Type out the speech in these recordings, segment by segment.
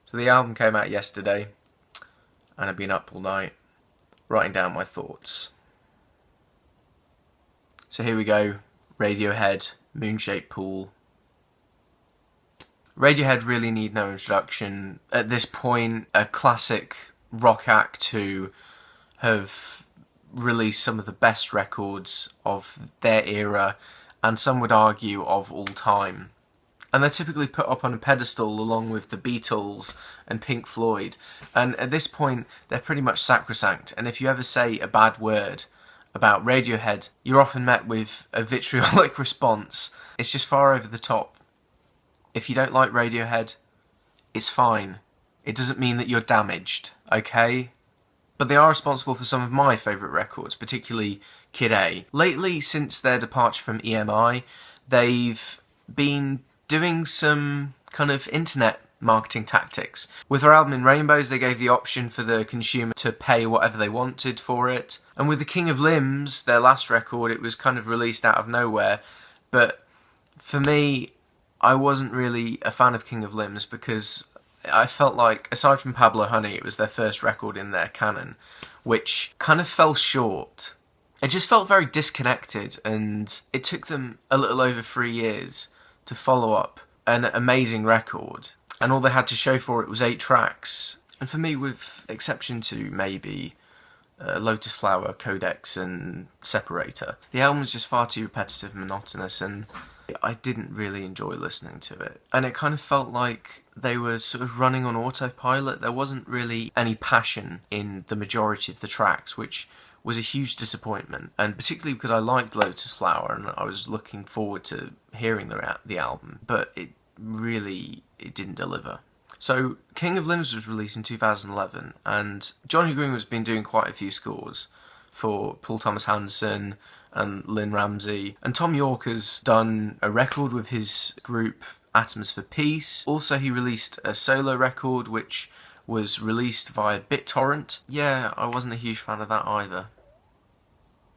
So the album came out yesterday, and I've been up all night writing down my thoughts. So here we go. Radiohead, Moon-Shaped Pool. Radiohead really need no introduction. At this point, a classic rock act to have released some of the best records of their era, and some would argue of all time. And they're typically put up on a pedestal along with the Beatles and Pink Floyd. And at this point, they're pretty much sacrosanct. And if you ever say a bad word about Radiohead, you're often met with a vitriolic response. It's just far over the top. If you don't like Radiohead, it's fine. It doesn't mean that you're damaged, okay? But they are responsible for some of my favourite records, particularly Kid A. Lately, since their departure from EMI, they've been doing some kind of internet marketing tactics. With their album In Rainbows, they gave the option for the consumer to pay whatever they wanted for it. And with The King of Limbs, their last record, it was kind of released out of nowhere. But for me, I wasn't really a fan of King of Limbs because I felt like, aside from Pablo Honey, it was their first record in their canon, which kind of fell short. It just felt very disconnected, and it took them a little over 3 years to follow up an amazing record, and all they had to show for it was 8 tracks. And for me, with exception to maybe Lotus Flower, Codex and Separator, the album was just far too repetitive and monotonous, and I didn't really enjoy listening to it. And it kind of felt like they were sort of running on autopilot. There wasn't really any passion in the majority of the tracks, which was a huge disappointment, and particularly because I liked Lotus Flower and I was looking forward to hearing the album, but it didn't deliver. So King of Limbs was released in 2011, and Johnny Green has been doing quite a few scores for Paul Thomas Hansen and Lynn Ramsey, and Tom York has done a record with his group Atoms for Peace. Also, he released a solo record which was released via BitTorrent. Yeah, I wasn't a huge fan of that either.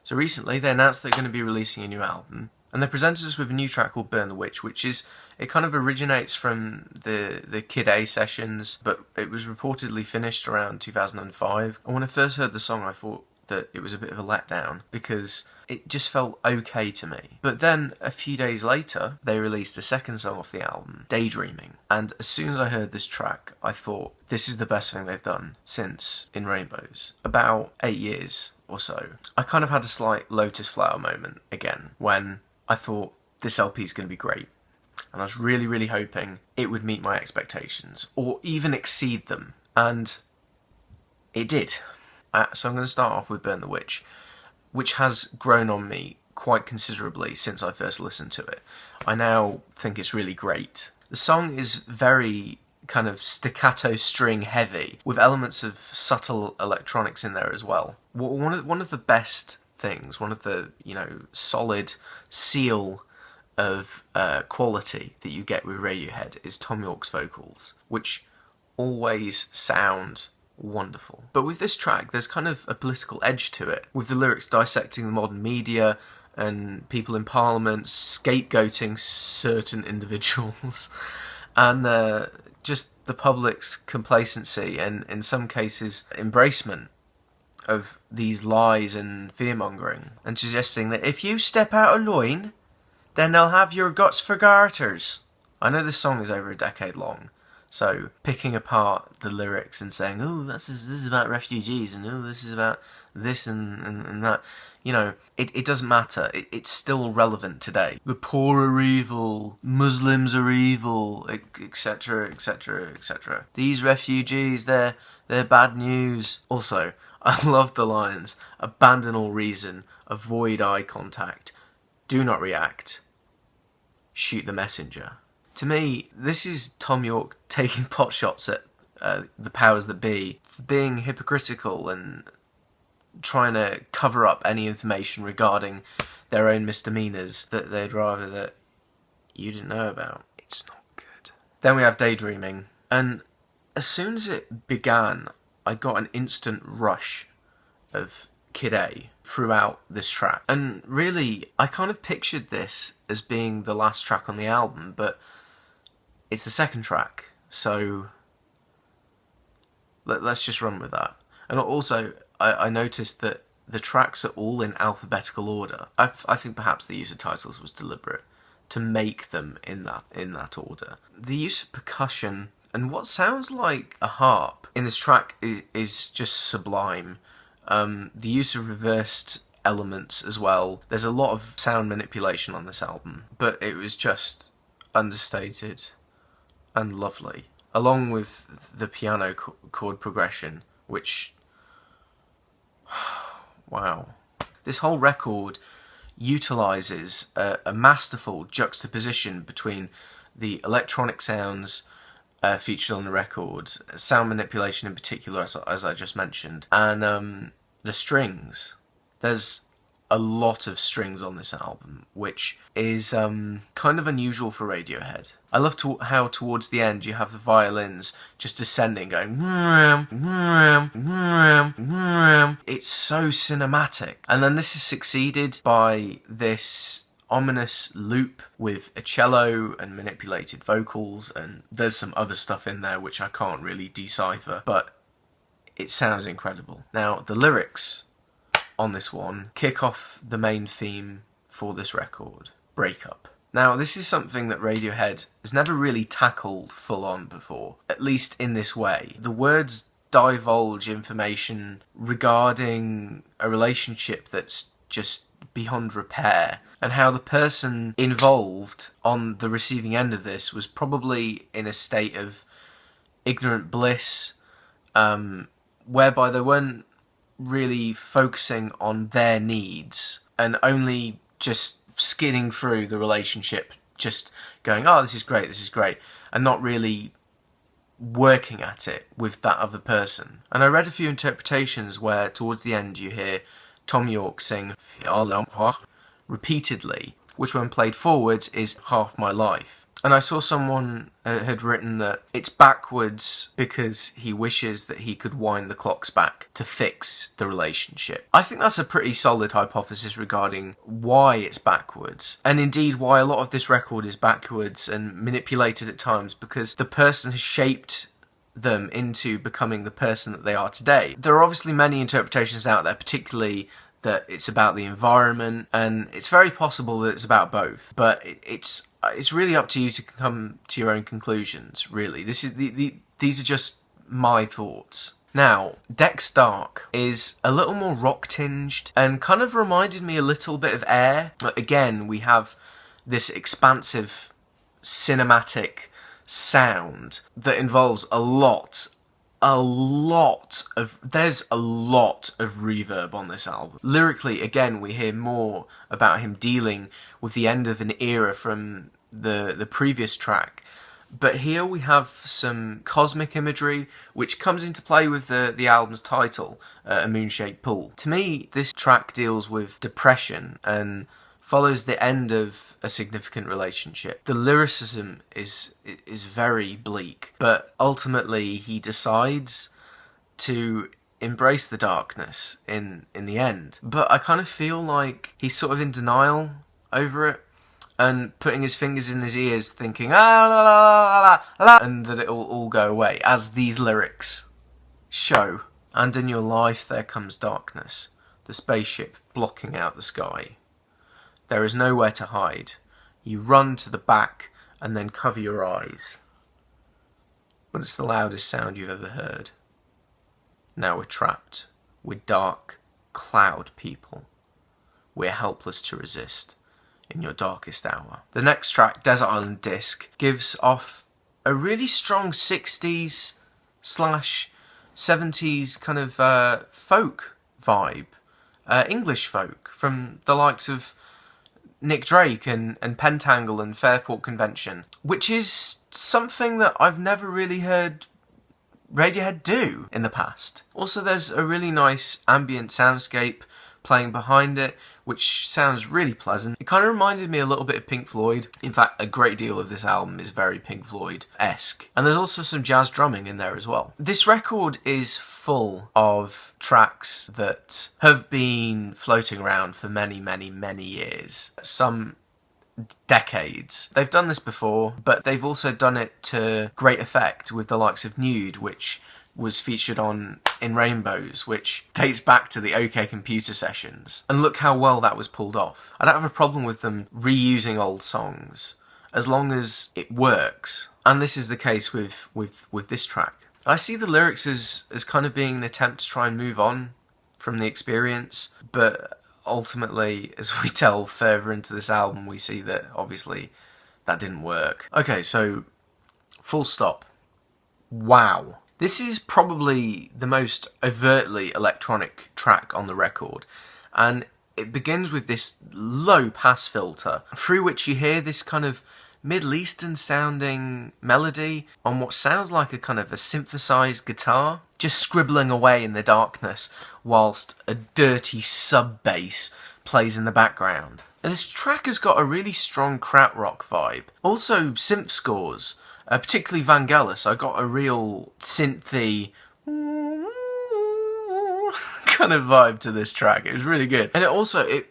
So recently they announced they're going to be releasing a new album, and they presented us with a new track called Burn the Witch, which is, it kind of originates from the Kid A sessions, but it was reportedly finished around 2005. And when I first heard the song, I thought that it was a bit of a letdown because it just felt okay to me. But then a few days later, they released the second song off the album, Daydreaming. And as soon as I heard this track, I thought, this is the best thing they've done since In Rainbows. About 8 years or so. I kind of had a slight Lotus Flower moment again, when I thought, this LP is going to be great. And I was really, really hoping it would meet my expectations, or even exceed them. And it did. So I'm going to start off with Burn the Witch, which has grown on me quite considerably since I first listened to it. I now think it's really great. The song is very kind of staccato string heavy, with elements of subtle electronics in there as well. One of the best things, one of the, solid seal of quality that you get with Radiohead is Tom York's vocals, which always sound wonderful. But with this track, there's kind of a political edge to it, with the lyrics dissecting the modern media and people in Parliament, scapegoating certain individuals, and just the public's complacency and, in some cases, embracement of these lies and fear-mongering, and suggesting that if you step out of line, then they'll have your guts for garters. I know this song is over a decade long, so picking apart the lyrics and saying, oh, this is about refugees, and oh, this is about this and that, it doesn't matter. It's still relevant today. The poor are evil, Muslims are evil, etc., etc., etc. These refugees, they're bad news. Also, I love the lines, abandon all reason, avoid eye contact, do not react, shoot the messenger. To me, this is Tom York taking pot shots at the powers that be, being hypocritical and trying to cover up any information regarding their own misdemeanours that they'd rather that you didn't know about. It's not good. Then we have Daydreaming, and as soon as it began, I got an instant rush of Kid A throughout this track. And really, I kind of pictured this as being the last track on the album, but it's the second track, so Let's just run with that. And also, I noticed that the tracks are all in alphabetical order. I think perhaps the use of titles was deliberate to make them in that order. The use of percussion and what sounds like a harp in this track is just sublime. The use of reversed elements as well. There's a lot of sound manipulation on this album, but it was just understated and lovely, along with the piano chord progression, which wow. This whole record utilises a masterful juxtaposition between the electronic sounds featured on the record, sound manipulation in particular, as I just mentioned, and the strings. There's a lot of strings on this album, which is kind of unusual for Radiohead. I love how towards the end you have the violins just descending, going. It's so cinematic. And then this is succeeded by this ominous loop with a cello and manipulated vocals, and there's some other stuff in there which I can't really decipher, but it sounds incredible. Now, the lyrics on this one kick off the main theme for this record, breakup. Now, this is something that Radiohead has never really tackled full on before, at least in this way. The words divulge information regarding a relationship that's just beyond repair, and how the person involved on the receiving end of this was probably in a state of ignorant bliss, whereby they weren't really focusing on their needs and only just skidding through the relationship, just going, oh, this is great, and not really working at it with that other person. And I read a few interpretations where towards the end you hear Tom York sing repeatedly, which when played forwards is half my life. And I saw someone had written that it's backwards because he wishes that he could wind the clocks back to fix the relationship. I think that's a pretty solid hypothesis regarding why it's backwards, and indeed why a lot of this record is backwards and manipulated at times, because the person has shaped them into becoming the person that they are today. There are obviously many interpretations out there, particularly that it's about the environment, and it's very possible that it's about both, but it's really up to you to come to your own conclusions, really. These are just my thoughts. Now, Dex Dark is a little more rock-tinged and kind of reminded me a little bit of Air. Again, we have this expansive cinematic sound that involves there's a lot of reverb on this album. Lyrically, again, we hear more about him dealing with the end of an era from the previous track. But here we have some cosmic imagery which comes into play with the album's title, A Moon-Shaped Pool. To me, this track deals with depression and follows the end of a significant relationship. The lyricism is very bleak, but ultimately he decides to embrace the darkness in the end. But I kind of feel like he's sort of in denial over it and putting his fingers in his ears thinking, ah, la, la, la, la, la, and that it will all go away, as these lyrics show. And in your life there comes darkness, the spaceship blocking out the sky. There is nowhere to hide. You run to the back and then cover your eyes. But it's the loudest sound you've ever heard. Now we're trapped. We're dark, cloud people. We're helpless to resist in your darkest hour. The next track, Desert Island Disc, gives off a really strong 60s/70s kind of folk vibe. English folk, from the likes of Nick Drake and Pentangle and Fairport Convention, which is something that I've never really heard Radiohead do in the past. Also, there's a really nice ambient soundscape playing behind it, which sounds really pleasant. It kind of reminded me a little bit of Pink Floyd. In fact, a great deal of this album is very Pink Floyd-esque. And there's also some jazz drumming in there as well. This record is full of tracks that have been floating around for many, many, many years. Some decades. They've done this before, but they've also done it to great effect with the likes of Nude, which was featured on In Rainbows, which dates back to the OK Computer sessions. And look how well that was pulled off. I don't have a problem with them reusing old songs, as long as it works. And this is the case with this track. I see the lyrics as kind of being an attempt to try and move on from the experience, but ultimately, as we delve further into this album, we see that obviously that didn't work. Okay, so Ful Stop. Wow. This is probably the most overtly electronic track on the record, and it begins with this low pass filter, through which you hear this kind of Middle Eastern sounding melody on what sounds like a kind of a synthesized guitar, just scribbling away in the darkness whilst a dirty sub bass plays in the background. And this track has got a really strong krautrock vibe. Also synth scores, particularly Vangelis. I got a real synthy kind of vibe to this track. It was really good. And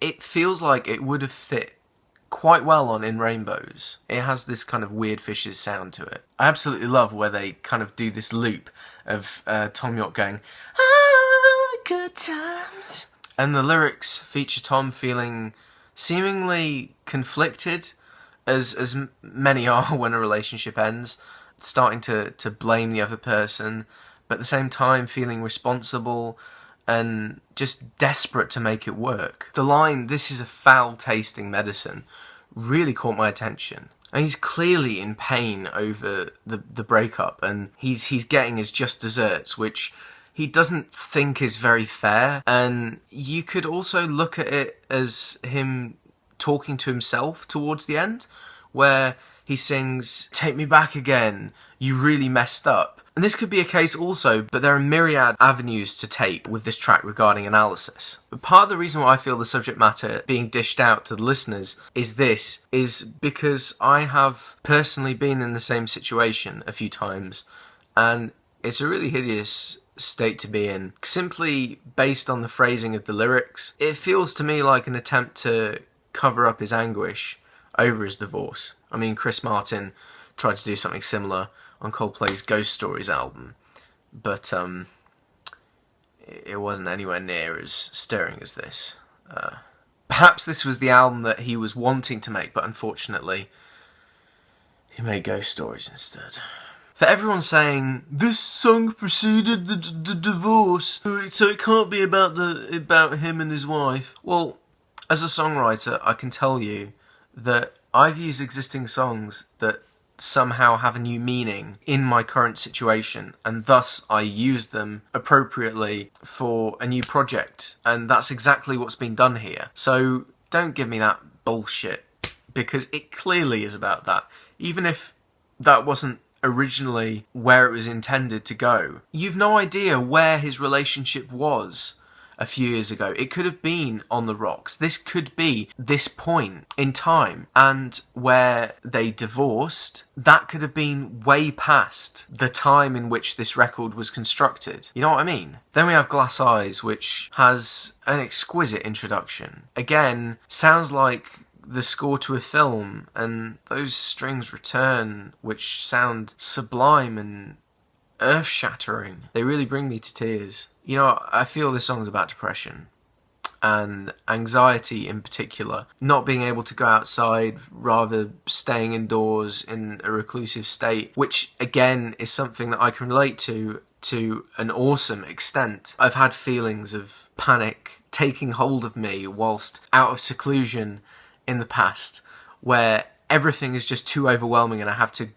it feels like it would have fit quite well on In Rainbows. It has this kind of Weird Fishes sound to it. I absolutely love where they kind of do this loop of Tom York going, "Ah, good times." And the lyrics feature Tom feeling seemingly conflicted, as many are when a relationship ends, starting to blame the other person, but at the same time feeling responsible and just desperate to make it work. The line, "This is a foul-tasting medicine," really caught my attention. And he's clearly in pain over the breakup, and he's getting his just desserts, which he doesn't think is very fair. And you could also look at it as him talking to himself towards the end, where he sings, "Take me back again, you really messed up." And this could be a case also, but there are myriad avenues to take with this track regarding analysis. But part of the reason why I feel the subject matter being dished out to the listeners is because I have personally been in the same situation a few times, and it's a really hideous state to be in. Simply based on the phrasing of the lyrics, it feels to me like an attempt to cover up his anguish over his divorce. I mean, Chris Martin tried to do something similar on Coldplay's Ghost Stories album, but it wasn't anywhere near as stirring as this. Perhaps this was the album that he was wanting to make, but unfortunately he made Ghost Stories instead. For everyone saying, "This song preceded the divorce, so it can't be about him and his wife." Well, as a songwriter, I can tell you that I've used existing songs that somehow have a new meaning in my current situation, and thus I use them appropriately for a new project, and that's exactly what's been done here. So don't give me that bullshit, because it clearly is about that, even if that wasn't originally where it was intended to go. You've no idea where his relationship was a few years ago. It could have been on the rocks. This could be this point in time. And where they divorced, that could have been way past the time in which this record was constructed. You know what I mean? Then we have Glass Eyes, which has an exquisite introduction. Again, sounds like the score to a film, and those strings return, which sound sublime and earth-shattering. They really bring me to tears. You know, I feel this song's about depression and anxiety in particular. Not being able to go outside, rather staying indoors in a reclusive state, which again is something that I can relate to an awesome extent. I've had feelings of panic taking hold of me whilst out of seclusion in the past, where everything is just too overwhelming and I have to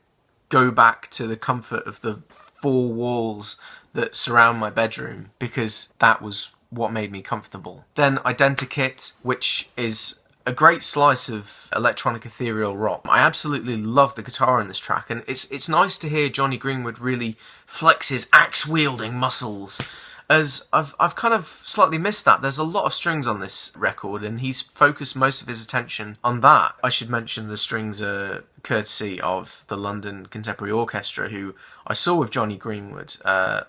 go back to the comfort of the four walls that surround my bedroom, because that was what made me comfortable. Then Identikit, which is a great slice of electronic ethereal rock. I absolutely love the guitar in this track, and it's nice to hear Jonny Greenwood really flex his axe-wielding muscles, as I've kind of slightly missed that. There's a lot of strings on this record, and he's focused most of his attention on that. I should mention the strings are courtesy of the London Contemporary Orchestra, who I saw with Jonny Greenwood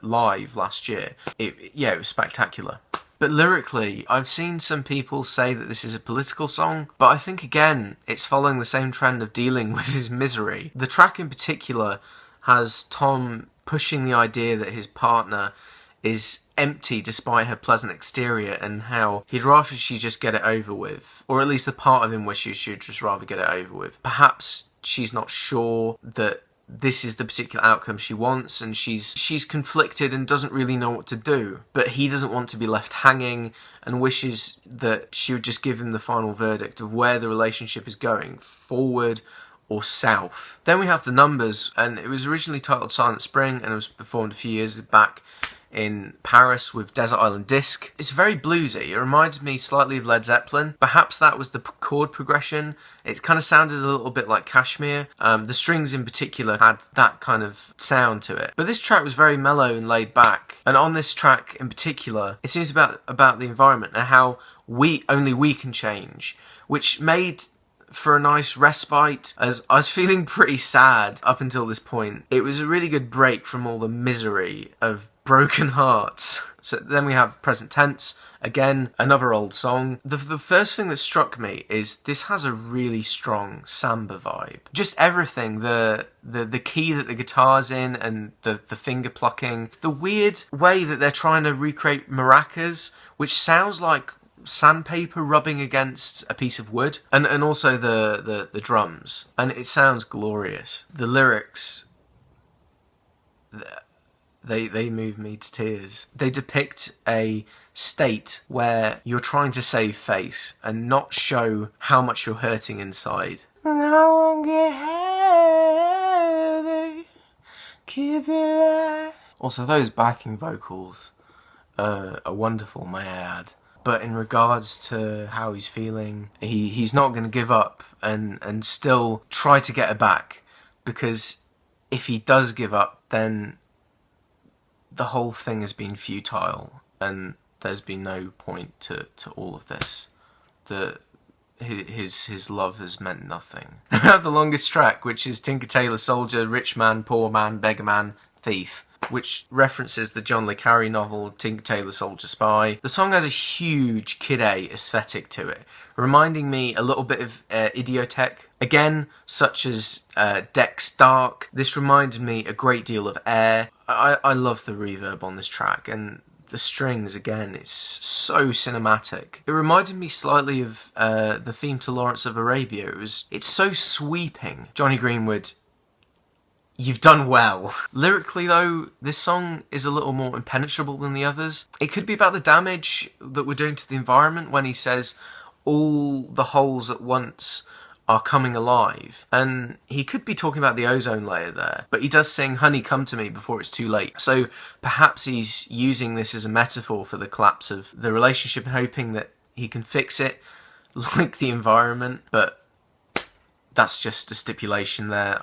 live last year. It was spectacular. But lyrically, I've seen some people say that this is a political song, but I think again, it's following the same trend of dealing with his misery. The track in particular has Tom pushing the idea that his partner is empty despite her pleasant exterior, and how he'd rather she just get it over with, or at least the part of him wishes she'd just rather get it over with. Perhaps she's not sure that this is the particular outcome she wants, and she's conflicted and doesn't really know what to do, but he doesn't want to be left hanging and wishes that she would just give him the final verdict of where the relationship is going, forward or south. Then we have the numbers, and it was originally titled Silent Spring, and it was performed a few years back in Paris with Desert Island Disc. It's very bluesy. It reminded me slightly of Led Zeppelin. Perhaps that was the chord progression. It kind of sounded a little bit like Kashmir. The strings in particular had that kind of sound to it. But this track was very mellow and laid back. And on this track in particular, it seems about the environment and how only we can change, which made for a nice respite, as I was feeling pretty sad up until this point. It was a really good break from all the misery of broken hearts. So then we have Present Tense, again, another old song. The first thing that struck me is this has a really strong samba vibe. Just everything, the key that the guitar's in, and the finger plucking, the weird way that they're trying to recreate maracas, which sounds like sandpaper rubbing against a piece of wood, and also the drums, and it sounds glorious. The lyrics, they move me to tears. They depict a state where you're trying to save face and not show how much you're hurting inside. And I won't get heavy, keep it light. Also, those backing vocals are wonderful, may I add. But in regards to how he's feeling, he's not going to give up and still try to get her back, because if he does give up, then the whole thing has been futile and there's been no point to all of this. His love has meant nothing. We have the longest track, which is Tinker Tailor Soldier, Rich Man, Poor Man, Beggar Man, Thief, which references the John le Carré novel Tinker Tailor Soldier Spy. The song has a huge Kid A aesthetic to it, reminding me a little bit of Idioteque. Again, such as Dex Dark, this reminded me a great deal of Air. I love the reverb on this track, and the strings, again, it's so cinematic. It reminded me slightly of the theme to Lawrence of Arabia. It's so sweeping. Johnny Greenwood, you've done well. Lyrically, though, this song is a little more impenetrable than the others. It could be about the damage that we're doing to the environment when he says all the holes at once are coming alive. And he could be talking about the ozone layer there, but he does sing "Honey, come to me before it's too late." So perhaps he's using this as a metaphor for the collapse of the relationship and hoping that he can fix it, like the environment. But that's just a stipulation there.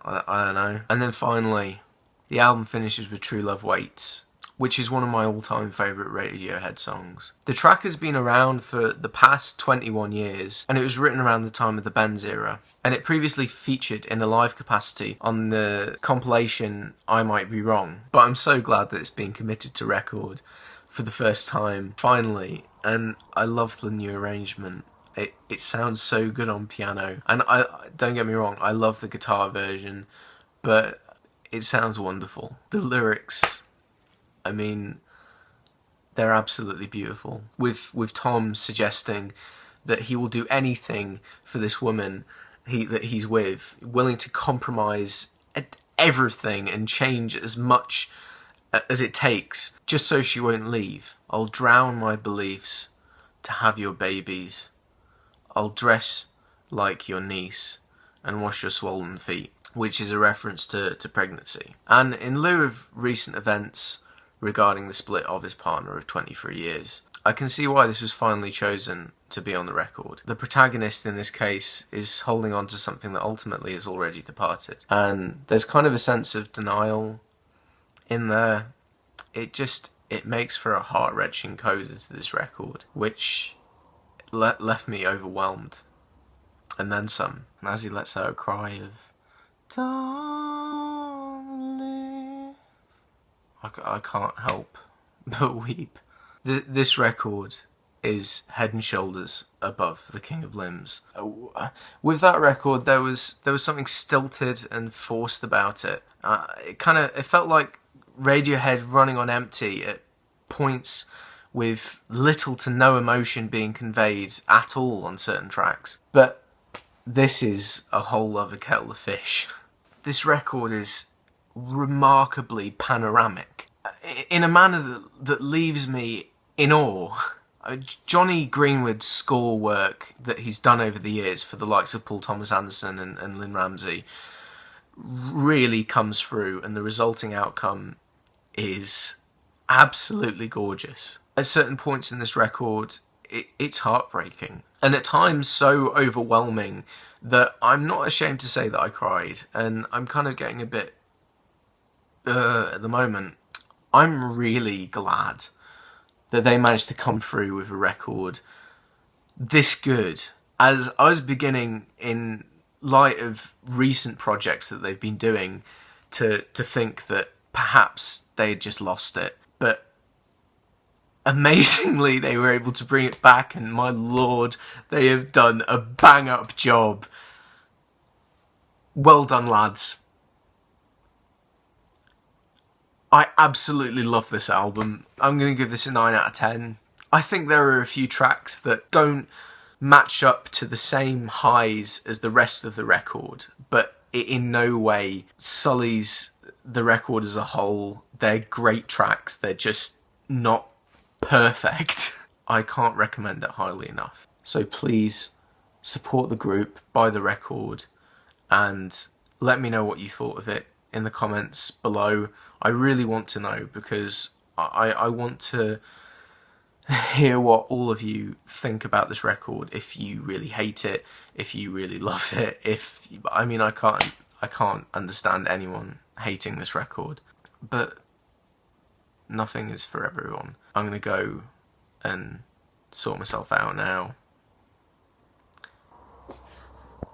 I don't know. And then finally, the album finishes with True Love Waits, which is one of my all-time favourite Radiohead songs. The track has been around for the past 21 years, and it was written around the time of the Benz era, and it previously featured in a live capacity on the compilation I Might Be Wrong, but I'm so glad that it's been committed to record for the first time, finally, and I love the new arrangement. It sounds so good on piano, and I don't get me wrong, I love the guitar version, but it sounds wonderful. The lyrics, I mean, they're absolutely beautiful. With Tom suggesting that he will do anything for this woman that he's with, willing to compromise everything and change as much as it takes, just so she won't leave. I'll drown my beliefs to have your babies. I'll dress like your niece and wash your swollen feet, which is a reference to pregnancy. And in lieu of recent events regarding the split of his partner of 23 years, I can see why this was finally chosen to be on the record. The protagonist in this case is holding on to something that ultimately has already departed. And there's kind of a sense of denial in there. It makes for a heart-wrenching coda to this record, which left me overwhelmed. And then some. And as he lets out a cry of, "Don't leave," I can't help but weep. This record is head and shoulders above the King of Limbs. With that record, there was something stilted and forced about it. It felt like Radiohead running on empty at points, with little to no emotion being conveyed at all on certain tracks. But this is a whole other kettle of fish. This record is remarkably panoramic, in a manner that leaves me in awe. Johnny Greenwood's score work that he's done over the years for the likes of Paul Thomas Anderson and Lynn Ramsey really comes through, and the resulting outcome is absolutely gorgeous. At certain points in this record, it's heartbreaking, and at times so overwhelming that I'm not ashamed to say that I cried, and I'm kind of getting a bit at the moment. I'm really glad that they managed to come through with a record this good. As I was beginning, in light of recent projects that they've been doing, to think that perhaps they had just lost it. But amazingly, they were able to bring it back, and my lord, they have done a bang-up job. Well done, lads. I absolutely love this album. I'm going to give this a 9 out of 10. I think there are a few tracks that don't match up to the same highs as the rest of the record, but it in no way sullies the record as a whole. They're great tracks, they're just not perfect. I can't recommend it highly enough. So please support the group, buy the record, and let me know what you thought of it in the comments below. I really want to know, because I want to hear what all of you think about this record. If you really hate it, if you really love it, I can't understand anyone hating this record. But nothing is for everyone. I'm gonna go and sort myself out now